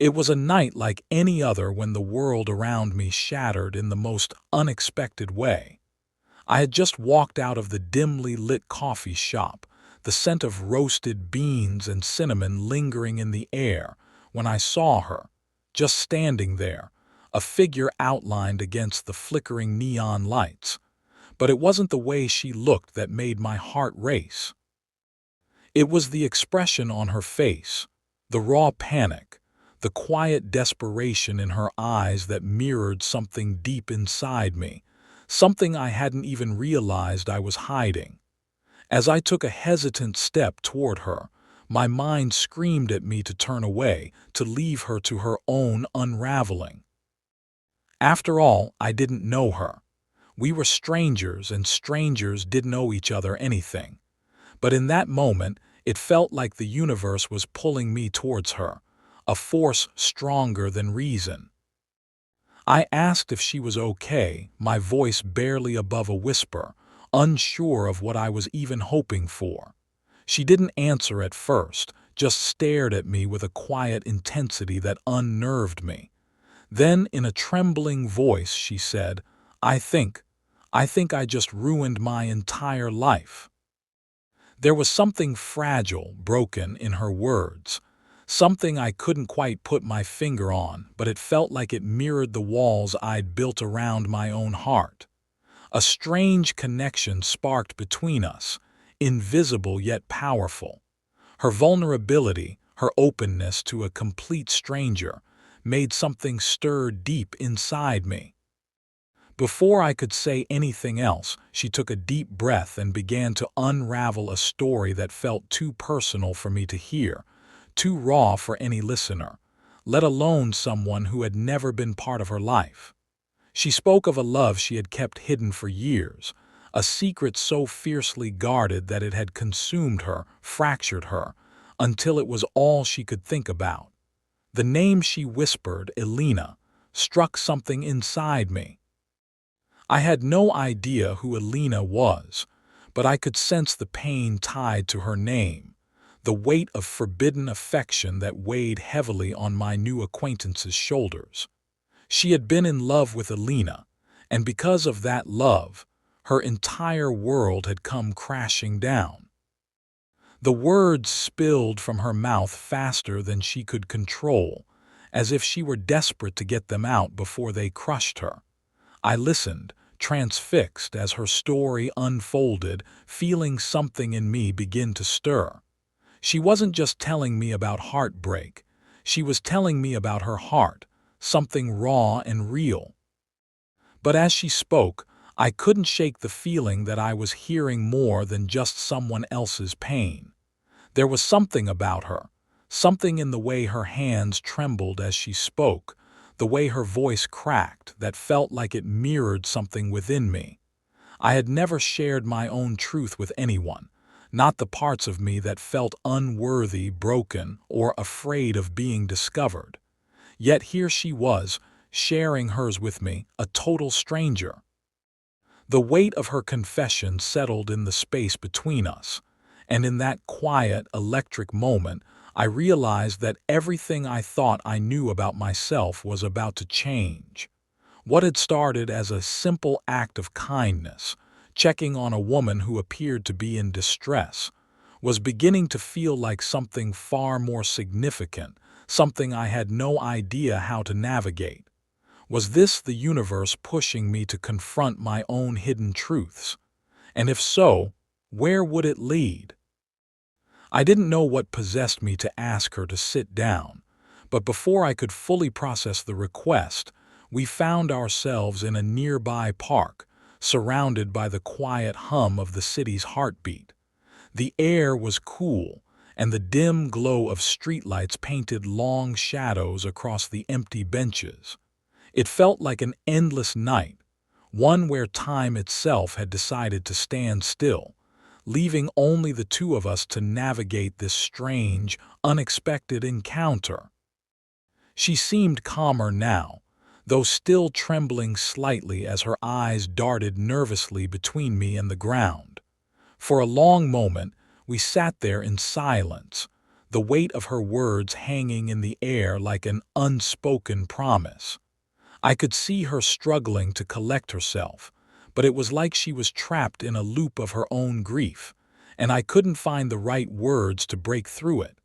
It was a night like any other when the world around me shattered in the most unexpected way. I had just walked out of the dimly lit coffee shop, the scent of roasted beans and cinnamon lingering in the air, when I saw her, just standing there, a figure outlined against the flickering neon lights. But it wasn't the way she looked that made my heart race. It was the expression on her face, the raw panic, the quiet desperation in her eyes that mirrored something deep inside me, something I hadn't even realized I was hiding. As I took a hesitant step toward her, my mind screamed at me to turn away, to leave her to her own unraveling. After all, I didn't know her. We were strangers, and strangers didn't owe each other anything. But in that moment, it felt like the universe was pulling me towards her, a force stronger than reason. I asked if she was okay, my voice barely above a whisper, unsure of what I was even hoping for. She didn't answer at first, just stared at me with a quiet intensity that unnerved me. Then, in a trembling voice, she said, I think I just ruined my entire life." There was something fragile, broken in her words, something I couldn't quite put my finger on, but it felt like it mirrored the walls I'd built around my own heart. A strange connection sparked between us, invisible yet powerful. Her vulnerability, her openness to a complete stranger, made something stir deep inside me. Before I could say anything else, she took a deep breath and began to unravel a story that felt too personal for me to hear, too raw for any listener, let alone someone who had never been part of her life. She spoke of a love she had kept hidden for years, a secret so fiercely guarded that it had consumed her, fractured her, until it was all she could think about. The name she whispered, Elena, struck something inside me. I had no idea who Elena was, but I could sense the pain tied to her name, the weight of forbidden affection that weighed heavily on my new acquaintance's shoulders. She had been in love with Elena, and because of that love, her entire world had come crashing down. The words spilled from her mouth faster than she could control, as if she were desperate to get them out before they crushed her. I listened, transfixed as her story unfolded, feeling something in me begin to stir. She wasn't just telling me about heartbreak, she was telling me about her heart, something raw and real. But as she spoke, I couldn't shake the feeling that I was hearing more than just someone else's pain. There was something about her, something in the way her hands trembled as she spoke, the way her voice cracked, that felt like it mirrored something within me. I had never shared my own truth with anyone, not the parts of me that felt unworthy, broken, or afraid of being discovered. Yet here she was, sharing hers with me, a total stranger. The weight of her confession settled in the space between us, and in that quiet, electric moment, I realized that everything I thought I knew about myself was about to change. What had started as a simple act of kindness, checking on a woman who appeared to be in distress, was beginning to feel like something far more significant, something I had no idea how to navigate. Was this the universe pushing me to confront my own hidden truths? And if so, where would it lead? I didn't know what possessed me to ask her to sit down, but before I could fully process the request, we found ourselves in a nearby park, surrounded by the quiet hum of the city's heartbeat. The air was cool, and the dim glow of streetlights painted long shadows across the empty benches. It felt like an endless night, one where time itself had decided to stand still, leaving only the two of us to navigate this strange, unexpected encounter. She seemed calmer now, though still trembling slightly as her eyes darted nervously between me and the ground. For a long moment, we sat there in silence, the weight of her words hanging in the air like an unspoken promise. I could see her struggling to collect herself, but it was like she was trapped in a loop of her own grief, and I couldn't find the right words to break through it.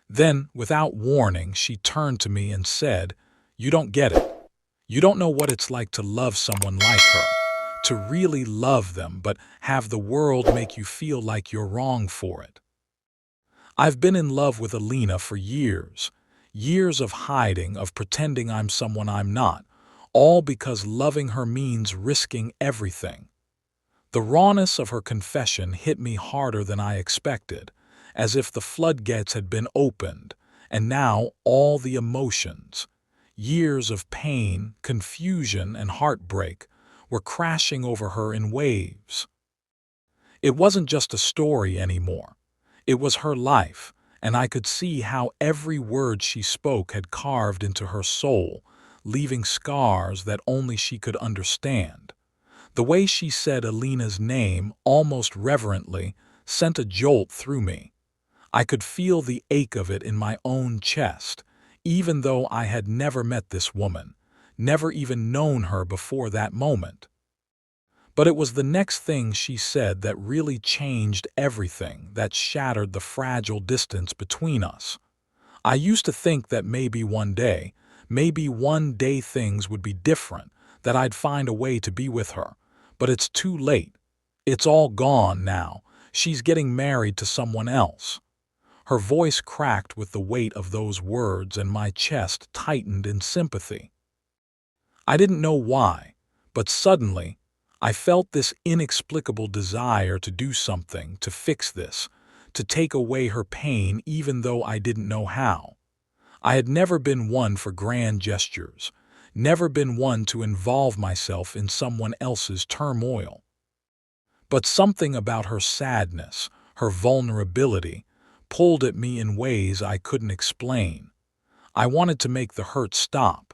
Then, without warning, she turned to me and said, "You don't get it. You don't know what it's like to love someone like her, to really love them, but have the world make you feel like you're wrong for it." I've been in love with Alina for years, years of hiding, of pretending I'm someone I'm not, all because loving her means risking everything. The rawness of her confession hit me harder than I expected, as if the floodgates had been opened, and now all the emotions, years of pain, confusion, and heartbreak, were crashing over her in waves. It wasn't just a story anymore. It was her life, and I could see how every word she spoke had carved into her soul, leaving scars that only she could understand. The way she said Alina's name, almost reverently, sent a jolt through me. I could feel the ache of it in my own chest, even though I had never met this woman, never even known her before that moment. But it was the next thing she said that really changed everything, that shattered the fragile distance between us. I used to think that maybe one day things would be different, that I'd find a way to be with her. But it's too late. It's all gone now. She's getting married to someone else. Her voice cracked with the weight of those words, and my chest tightened in sympathy. I didn't know why, but suddenly, I felt this inexplicable desire to do something, to fix this, to take away her pain even though I didn't know how. I had never been one for grand gestures, never been one to involve myself in someone else's turmoil. But something about her sadness, her vulnerability, pulled at me in ways I couldn't explain. I wanted to make the hurt stop.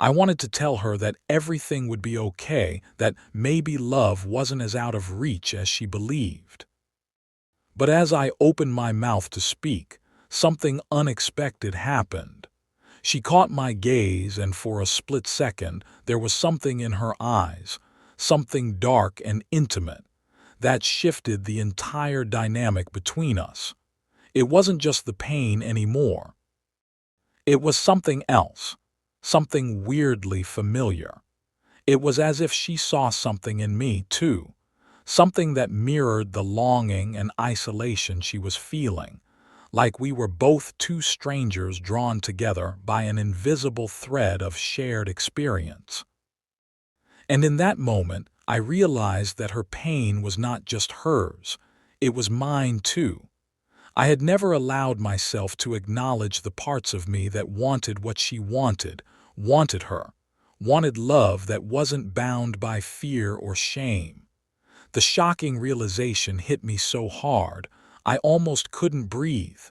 I wanted to tell her that everything would be okay, that maybe love wasn't as out of reach as she believed. But as I opened my mouth to speak, something unexpected happened. She caught my gaze, and for a split second there was something in her eyes, something dark and intimate, that shifted the entire dynamic between us. It wasn't just the pain anymore. It was something else, something weirdly familiar. It was as if she saw something in me, too, something that mirrored the longing and isolation she was feeling, like we were both two strangers drawn together by an invisible thread of shared experience. And in that moment, I realized that her pain was not just hers, it was mine too. I had never allowed myself to acknowledge the parts of me that wanted what she wanted her, wanted love that wasn't bound by fear or shame. The shocking realization hit me so hard, I almost couldn't breathe.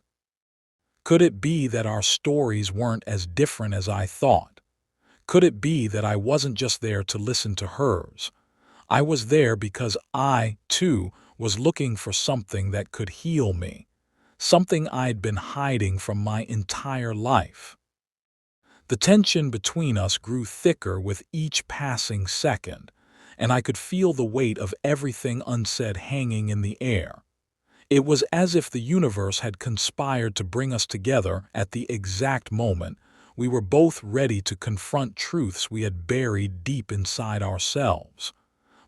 Could it be that our stories weren't as different as I thought? Could it be that I wasn't just there to listen to hers? I was there because I, too, was looking for something that could heal me, something I'd been hiding from my entire life. The tension between us grew thicker with each passing second, and I could feel the weight of everything unsaid hanging in the air. It was as if the universe had conspired to bring us together at the exact moment we were both ready to confront truths we had buried deep inside ourselves.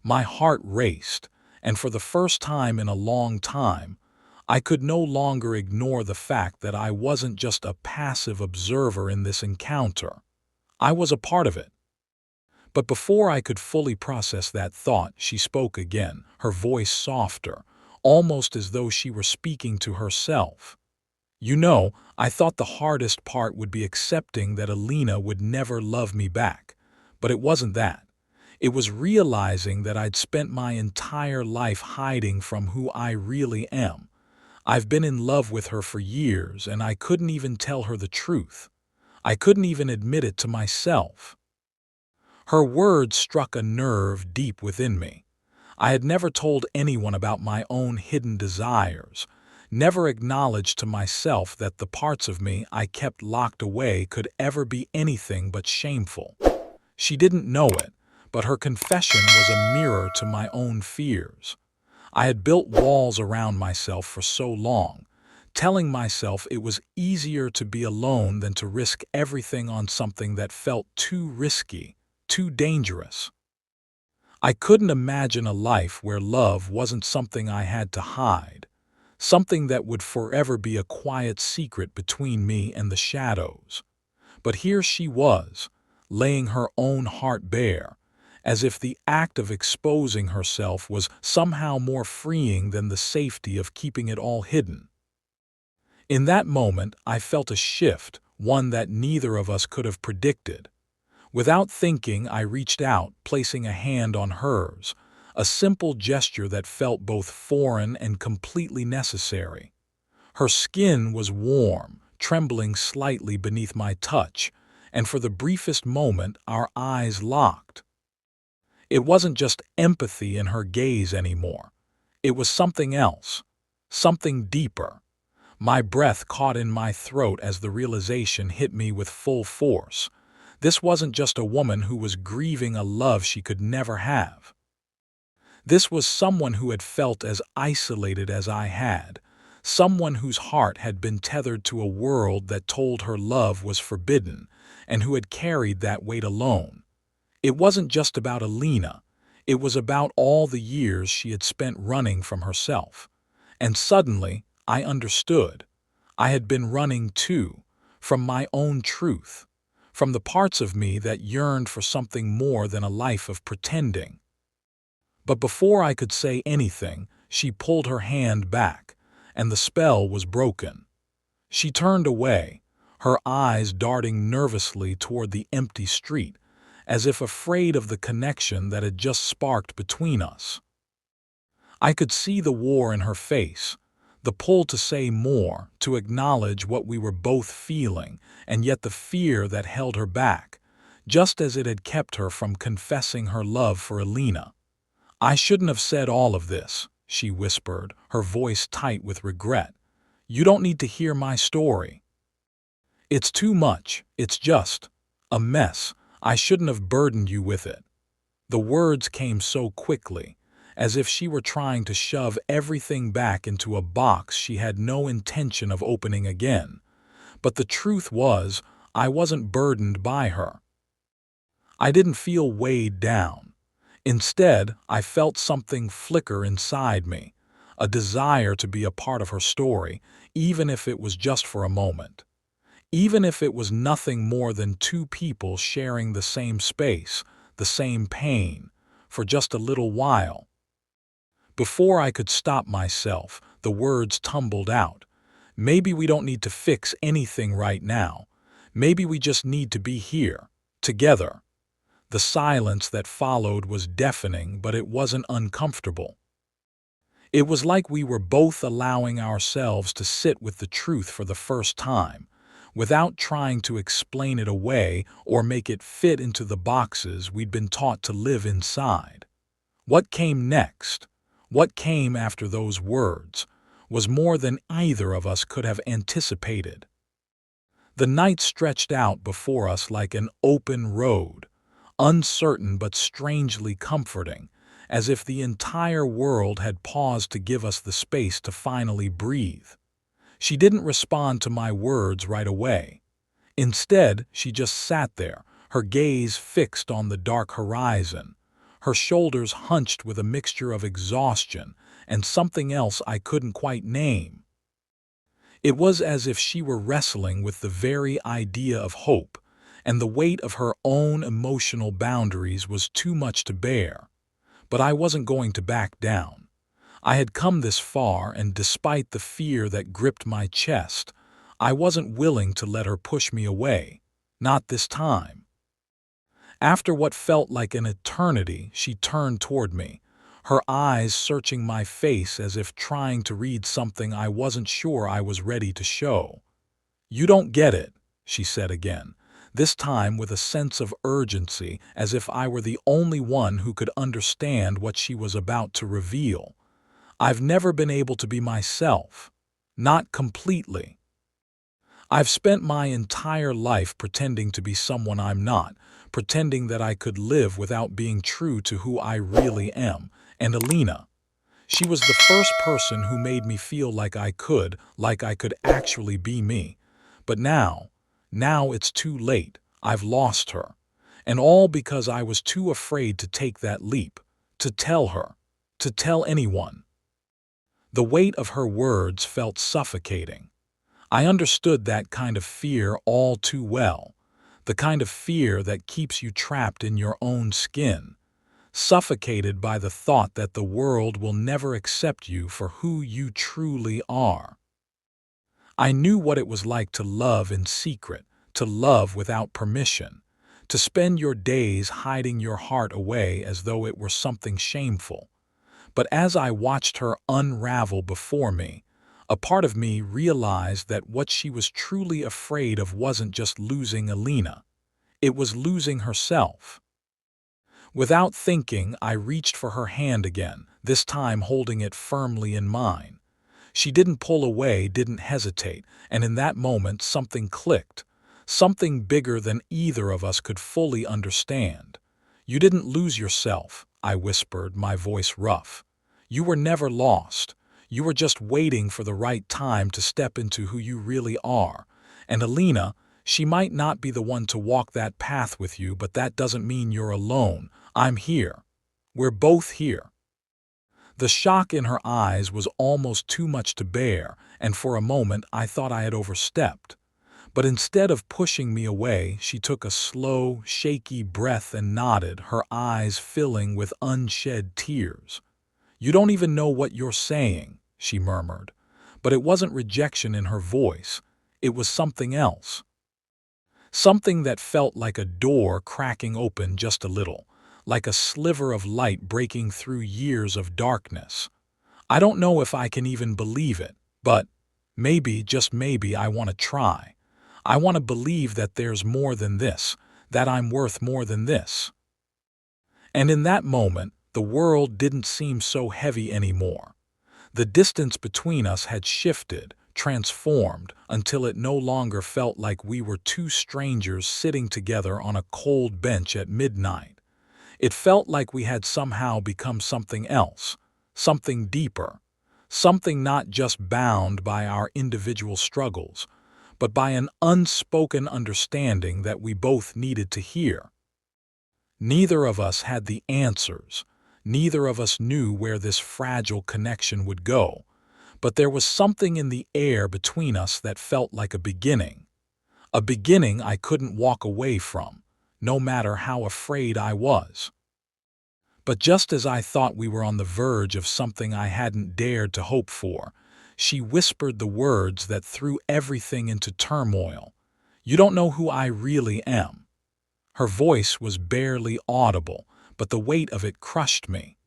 My heart raced, and for the first time in a long time, I could no longer ignore the fact that I wasn't just a passive observer in this encounter. I was a part of it. But before I could fully process that thought, she spoke again, her voice softer, almost as though she were speaking to herself. "You know, I thought the hardest part would be accepting that Alina would never love me back. But it wasn't that. It was realizing that I'd spent my entire life hiding from who I really am. I've been in love with her for years, and I couldn't even tell her the truth. I couldn't even admit it to myself." Her words struck a nerve deep within me. I had never told anyone about my own hidden desires, never acknowledged to myself that the parts of me I kept locked away could ever be anything but shameful. She didn't know it, but her confession was a mirror to my own fears. I had built walls around myself for so long, telling myself it was easier to be alone than to risk everything on something that felt too risky, too dangerous. I couldn't imagine a life where love wasn't something I had to hide, something that would forever be a quiet secret between me and the shadows. But here she was, laying her own heart bare, as if the act of exposing herself was somehow more freeing than the safety of keeping it all hidden. In that moment, I felt a shift, one that neither of us could have predicted. Without thinking, I reached out, placing a hand on hers, a simple gesture that felt both foreign and completely necessary. Her skin was warm, trembling slightly beneath my touch, and for the briefest moment our eyes locked. It wasn't just empathy in her gaze anymore. It was something else, something deeper. My breath caught in my throat as the realization hit me with full force. This wasn't just a woman who was grieving a love she could never have. This was someone who had felt as isolated as I had, someone whose heart had been tethered to a world that told her love was forbidden, and who had carried that weight alone. It wasn't just about Alina. It was about all the years she had spent running from herself. And suddenly, I understood. I had been running too, from my own truth, from the parts of me that yearned for something more than a life of pretending. But before I could say anything, she pulled her hand back, and the spell was broken. She turned away, her eyes darting nervously toward the empty street, as if afraid of the connection that had just sparked between us. I could see the war in her face, the pull to say more, to acknowledge what we were both feeling, and yet the fear that held her back, just as it had kept her from confessing her love for Alina. "I shouldn't have said all of this," she whispered, her voice tight with regret. "You don't need to hear my story. It's too much. It's just a mess. I shouldn't have burdened you with it." The words came so quickly, as if she were trying to shove everything back into a box she had no intention of opening again. But the truth was, I wasn't burdened by her. I didn't feel weighed down. Instead, I felt something flicker inside me, a desire to be a part of her story, even if it was just for a moment. Even if it was nothing more than two people sharing the same space, the same pain, for just a little while. Before I could stop myself, the words tumbled out. "Maybe we don't need to fix anything right now. Maybe we just need to be here, together." The silence that followed was deafening, but it wasn't uncomfortable. It was like we were both allowing ourselves to sit with the truth for the first time, without trying to explain it away or make it fit into the boxes we'd been taught to live inside. What came next, what came after those words, was more than either of us could have anticipated. The night stretched out before us like an open road, uncertain but strangely comforting, as if the entire world had paused to give us the space to finally breathe. She didn't respond to my words right away. Instead, she just sat there, her gaze fixed on the dark horizon, her shoulders hunched with a mixture of exhaustion and something else I couldn't quite name. It was as if she were wrestling with the very idea of hope, and the weight of her own emotional boundaries was too much to bear. But I wasn't going to back down. I had come this far, and despite the fear that gripped my chest, I wasn't willing to let her push me away. Not this time. After what felt like an eternity, she turned toward me, her eyes searching my face as if trying to read something I wasn't sure I was ready to show. "You don't get it," she said again, this time with a sense of urgency, as if I were the only one who could understand what she was about to reveal. "I've never been able to be myself. Not completely. I've spent my entire life pretending to be someone I'm not, pretending that I could live without being true to who I really am. And Alina, she was the first person who made me feel like I could actually be me. But now it's too late. I've lost her. And all because I was too afraid to take that leap, to tell her, to tell anyone. The weight of her words felt suffocating. I understood that kind of fear all too well, the kind of fear that keeps you trapped in your own skin, suffocated by the thought that the world will never accept you for who you truly are. I knew what it was like to love in secret, to love without permission, to spend your days hiding your heart away as though it were something shameful. But as I watched her unravel before me, a part of me realized that what she was truly afraid of wasn't just losing Alina, it was losing herself. Without thinking, I reached for her hand again, this time holding it firmly in mine. She didn't pull away, didn't hesitate, and in that moment something clicked, something bigger than either of us could fully understand. "You didn't lose yourself," I whispered, my voice rough. "You were never lost. You were just waiting for the right time to step into who you really are. And Alina, she might not be the one to walk that path with you, but that doesn't mean you're alone. I'm here. We're both here." The shock in her eyes was almost too much to bear, and for a moment I thought I had overstepped. But instead of pushing me away, she took a slow, shaky breath and nodded, her eyes filling with unshed tears. "You don't even know what you're saying," she murmured. But it wasn't rejection in her voice. It was something else. Something that felt like a door cracking open just a little, like a sliver of light breaking through years of darkness. I don't know if I can even believe it, but maybe, just maybe, I want to try. I want to believe that there's more than this, that I'm worth more than this. And in that moment, the world didn't seem so heavy anymore. The distance between us had shifted, transformed, until it no longer felt like we were two strangers sitting together on a cold bench at midnight. It felt like we had somehow become something else, something deeper, something not just bound by our individual struggles, but by an unspoken understanding that we both needed to hear. Neither of us had the answers. Neither of us knew where this fragile connection would go, but there was something in the air between us that felt like a beginning I couldn't walk away from, no matter how afraid I was. But just as I thought we were on the verge of something I hadn't dared to hope for, she whispered the words that threw everything into turmoil. "You don't know who I really am." Her voice was barely audible, but the weight of it crushed me.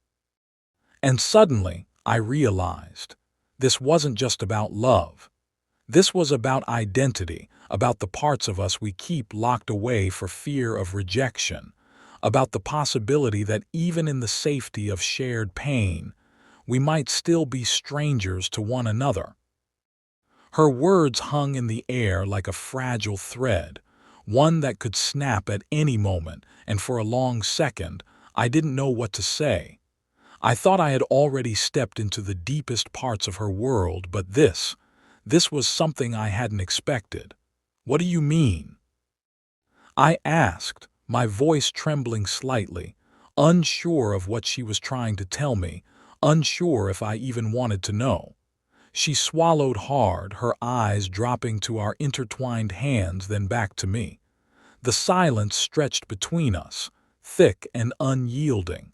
And suddenly, I realized, this wasn't just about love. This was about identity, about the parts of us we keep locked away for fear of rejection, about the possibility that even in the safety of shared pain, we might still be strangers to one another. Her words hung in the air like a fragile thread, one that could snap at any moment, and for a long second, I didn't know what to say. I thought I had already stepped into the deepest parts of her world, but this was something I hadn't expected. "What do you mean?" I asked, my voice trembling slightly, unsure of what she was trying to tell me, unsure if I even wanted to know. She swallowed hard, her eyes dropping to our intertwined hands, then back to me. The silence stretched between us, thick and unyielding.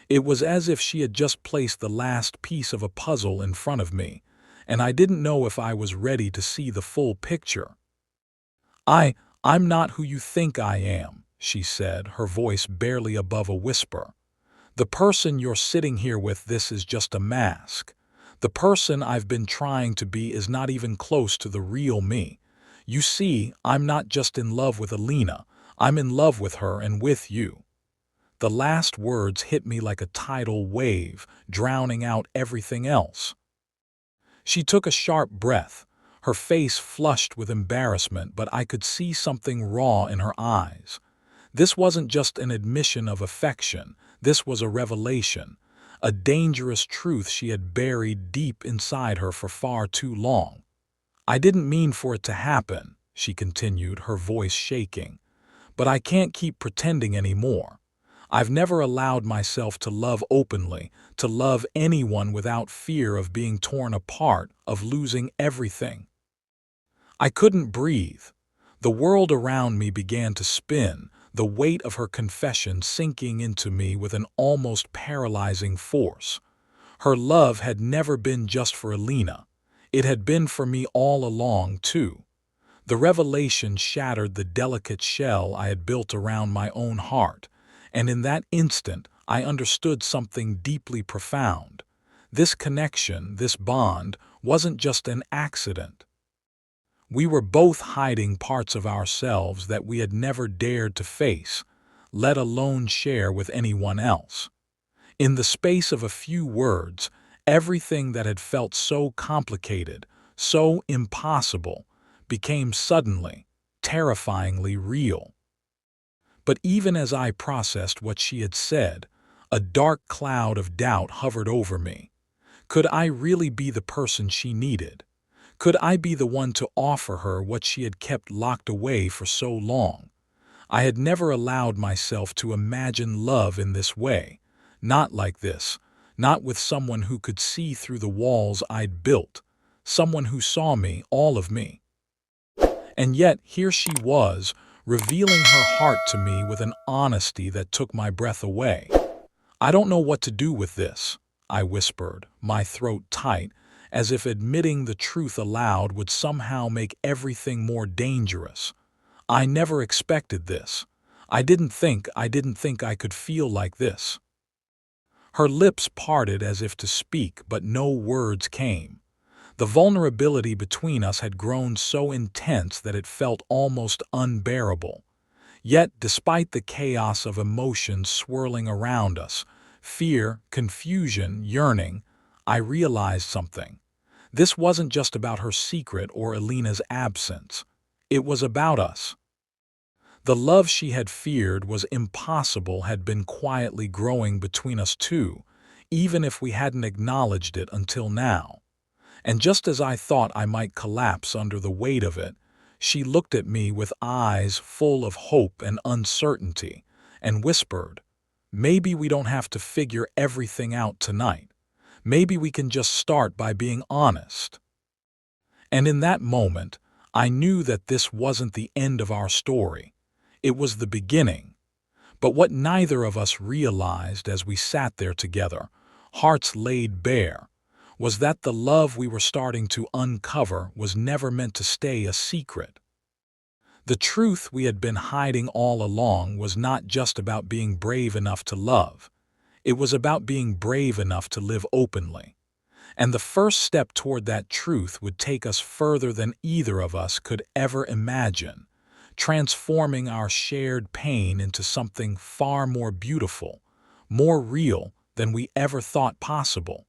It was as if she had just placed the last piece of a puzzle in front of me, and I didn't know if I was ready to see the full picture. I'm not who you think I am," she said, her voice barely above a whisper. "The person you're sitting here with, this is just a mask. The person I've been trying to be is not even close to the real me. You see, I'm not just in love with Alina, I'm in love with her and with you." The last words hit me like a tidal wave, drowning out everything else. She took a sharp breath, her face flushed with embarrassment, but I could see something raw in her eyes. This wasn't just an admission of affection, this was a revelation, a dangerous truth she had buried deep inside her for far too long. "I didn't mean for it to happen," she continued, her voice shaking. "But I can't keep pretending anymore. I've never allowed myself to love openly, to love anyone without fear of being torn apart, of losing everything." I couldn't breathe. The world around me began to spin, the weight of her confession sinking into me with an almost paralyzing force. Her love had never been just for Alina. It had been for me all along, too. The revelation shattered the delicate shell I had built around my own heart, and in that instant I understood something deeply profound. This connection, this bond, wasn't just an accident. We were both hiding parts of ourselves that we had never dared to face, let alone share with anyone else. In the space of a few words, everything that had felt so complicated, so impossible, became suddenly, terrifyingly real. But even as I processed what she had said, a dark cloud of doubt hovered over me. Could I really be the person she needed? Could I be the one to offer her what she had kept locked away for so long? I had never allowed myself to imagine love in this way, not like this, not with someone who could see through the walls I'd built, someone who saw me, all of me. And yet here she was, revealing her heart to me with an honesty that took my breath away. "I don't know what to do with this," I whispered, my throat tight, as if admitting the truth aloud would somehow make everything more dangerous. "I never expected this. I didn't think I could feel like this." Her lips parted as if to speak, but no words came. The vulnerability between us had grown so intense that it felt almost unbearable. Yet, despite the chaos of emotions swirling around us, fear, confusion, yearning, I realized something. This wasn't just about her secret or Alina's absence. It was about us. The love she had feared was impossible had been quietly growing between us two, even if we hadn't acknowledged it until now. And just as I thought I might collapse under the weight of it, she looked at me with eyes full of hope and uncertainty, and whispered, "Maybe we don't have to figure everything out tonight. Maybe we can just start by being honest." And in that moment, I knew that this wasn't the end of our story. It was the beginning. But what neither of us realized as we sat there together, hearts laid bare, was that the love we were starting to uncover was never meant to stay a secret. The truth we had been hiding all along was not just about being brave enough to love. It was about being brave enough to live openly. And the first step toward that truth would take us further than either of us could ever imagine, transforming our shared pain into something far more beautiful, more real than we ever thought possible.